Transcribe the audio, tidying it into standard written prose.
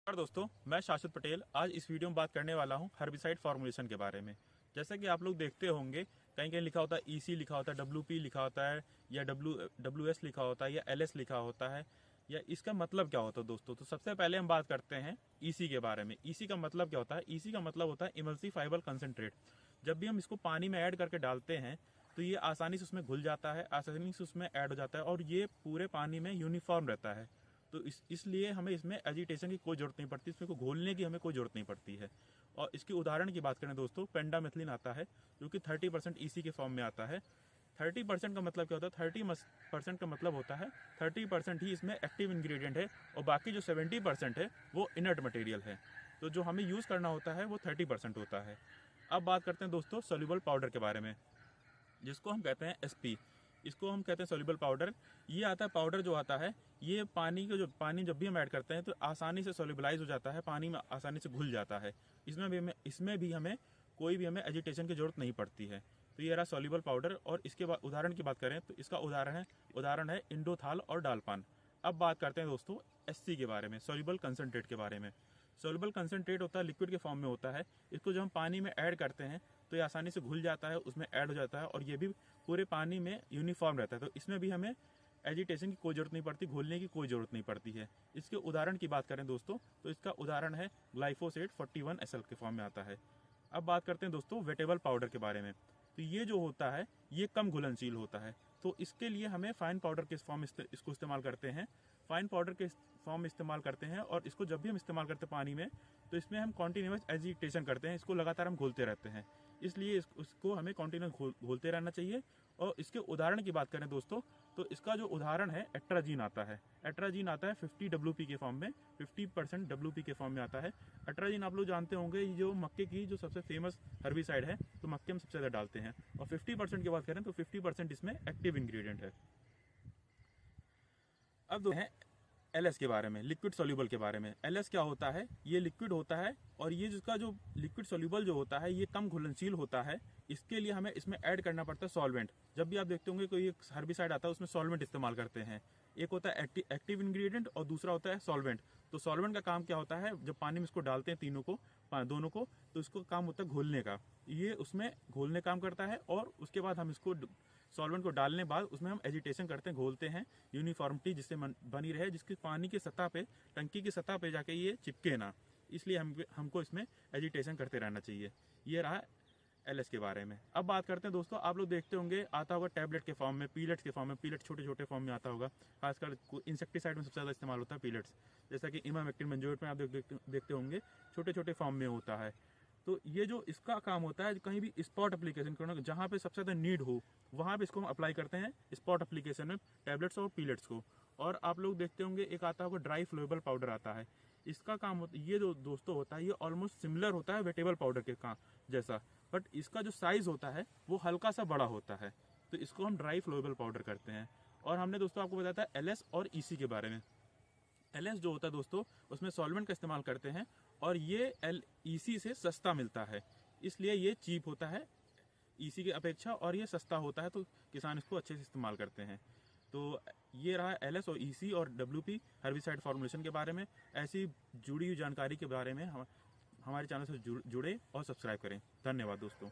नमस्कार दोस्तों, मैं शाश्वत पटेल आज इस वीडियो में बात करने वाला हूं हर्बिसाइड फार्मूलेशन के बारे में। जैसा कि आप लोग देखते होंगे कहीं कहीं लिखा होता है ईसी लिखा होता है, डब्ल्यूपी लिखा होता है, या डब्ल्यूएस लिखा होता है, या एलएस लिखा होता है, या इसका मतलब क्या होता है दोस्तों। तो सबसे पहले हम बात करते हैं ईसी के बारे में। ईसी का मतलब क्या होता है? ईसी का मतलब होता है इमल्सिफाइबल कंसंट्रेट। जब भी हम इसको पानी में ऐड करके डालते हैं तो ये आसानी से उसमें घुल जाता है, आसानी से उसमें ऐड हो जाता है और ये पूरे पानी में यूनिफॉर्म रहता है। तो इसलिए हमें इसमें एजिटेशन की कोई जरूरत नहीं पड़ती, इसमें को घोलने की हमें कोई जरूरत नहीं पड़ती है। और इसके उदाहरण की बात करें दोस्तों, पेंडामेथिलीन आता है जो कि 30% ईसी के फॉर्म में आता है। 30% का मतलब क्या होता है? 30% का मतलब होता है 30% ही इसमें एक्टिव इंग्रेडिएंट है और बाकी जो 70% है वो इनर्ट मटेरियल है। तो जो हमें यूज़ करना होता है वो 30% होता है। अब बात करते हैं दोस्तों सोल्यूबल पाउडर के बारे में, जिसको हम कहते हैं एसपी। इसको हम कहते हैं सोल्यूबल पाउडर। ये आता है पाउडर जो आता है, ये पानी जब भी हम ऐड करते हैं तो आसानी से सोल्यूबलाइज हो जाता है, पानी में आसानी से घुल जाता है। इसमें भी हमें कोई भी हमें एजिटेशन की जरूरत नहीं पड़ती है। तो ये रहा सोल्यूबल पाउडर। और इसके बाद उदाहरण की बात करें तो इसका उदाहरण है इंडोथाल और डालपान। अब बात करते हैं दोस्तों एससी के बारे में, सोल्यूबल कंसंट्रेट के बारे में। सोल्यूबल कंसंट्रेट होता है लिक्विड के फॉर्म में होता है। इसको जब हम पानी में ऐड करते हैं तो ये आसानी से घुल जाता है, उसमें ऐड हो जाता है और ये भी पूरे पानी में यूनिफॉर्म रहता है। तो इसमें भी हमें एजिटेशन की कोई जरूरत नहीं पड़ती, घोलने की कोई जरूरत नहीं पड़ती है। इसके उदाहरण की बात करें दोस्तों तो इसका उदाहरण है ग्लाइफोसेट 41SL के फॉर्म में आता है। अब बात करते हैं दोस्तों वेटेबल पाउडर के बारे में। तो ये जो होता है ये कम घुलनशील होता है, तो इसके लिए हमें फाइन पाउडर के फॉर्म इसको इस्तेमाल करते हैं। फाइन पाउडर के फॉर्म में इस्तेमाल करते हैं और इसको जब भी हम इस्तेमाल करते हैं पानी में तो इसमें हम कॉन्टिन्यूस एजिटेशन करते हैं, इसको लगातार हम घोलते रहते हैं। इसलिए इसको हमें कॉन्टिन्यूस घोलते रहना चाहिए। और इसके उदाहरण की बात करें दोस्तों तो इसका जो उदाहरण है एट्राजीन आता है। एट्राजीन आता है 50 डब्ल्यूपी के फॉर्म में, 50% डब्ल्यूपी के फॉर्म में आता है। एट्राजीन आप लोग जानते होंगे ये जो मक्के की जो सबसे फेमस हर्बिसाइड है, तो मक्के में सबसे ज्यादा डालते हैं। और 50% की बात करें तो 50% इसमें एक्टिव इंग्रेडिएंट है। अब दो हैं एलएस के बारे में, लिक्विड सोल्यूबल के बारे में। एलएस क्या होता है? ये लिक्विड होता है और ये जिसका जो लिक्विड सोल्यूबल जो होता है ये कम घुलनशील होता है। इसके लिए हमें इसमें ऐड करना पड़ता है सॉल्वेंट। जब भी आप देखते होंगे कोई एक हर्बिसाइड आता है उसमें सॉल्वेंट इस्तेमाल करते हैं। एक होता है एक्टिव इंग्रेडिएंट और दूसरा होता है सॉल्वेंट। तो सॉल्वेंट का काम क्या होता है? जब पानी में इसको डालते हैं दोनों को, तो इसको काम होता है घोलने का। ये उसमें घोलने काम करता है और उसके बाद हम इसको सॉल्वेंट को डालने बाद उसमें हम एजिटेशन करते हैं, घोलते हैं यूनिफॉर्मिटी जिससे बनी रहे, जिसकी पानी की सतह पे, टंकी की सतह पे जाके ये चिपके ना। इसलिए हमको इसमें एजिटेशन करते रहना चाहिए। ये रहा एलएस के बारे में। अब बात करते हैं दोस्तों, आप लोग देखते होंगे आता होगा टैबलेट के फॉर्म में, पीलेट्स के फॉर्म में, पीलेट छोटे छोटे फॉर्म में आता होगा। खासकर इंसेक्टिसाइड में सबसे ज्यादा इस्तेमाल होता है पीलेट्स, जैसा कि इमामेक्टिन बेंजोएट में आप देखते होंगे छोटे छोटे फॉर्म में होता है। तो ये जो इसका काम होता है कहीं भी स्पॉट एप्लीकेशन करना, जहां पे सबसे ज्यादा नीड हो वहां पे इसको हम अप्लाई करते हैं स्पॉट एप्लीकेशन में टैबलेट्स और पीलेट्स को। और आप लोग देखते होंगे एक आता होगा ड्राई फ्लोएबल पाउडर आता है। इसका काम होता है, ये जो दोस्तों होता है ये ऑलमोस्ट सिमिलर होता है वेटेबल पाउडर के काम जैसा, बट इसका जो साइज होता है वो हल्का सा बड़ा होता है। तो इसको हम ड्राई फ्लोएबल पाउडर करते हैं। और हमने दोस्तों आपको बताया था एलएस और ईसी के बारे में। एलएस जो होता है दोस्तों उसमें सॉल्वेंट का इस्तेमाल करते हैं और ये ईसी से सस्ता मिलता है, इसलिए ये चीप होता है ईसी की अपेक्षा और ये सस्ता होता है, तो किसान इसको अच्छे से इस्तेमाल करते हैं। तो ये रहा एलएस और ईसी और डब्ल्यूपी हर्बिसाइड फॉर्मुलेशन के बारे में। ऐसी जुड़ी हुई जानकारी के बारे में हमारे चैनल से जुड़े और सब्सक्राइब करें। धन्यवाद दोस्तों।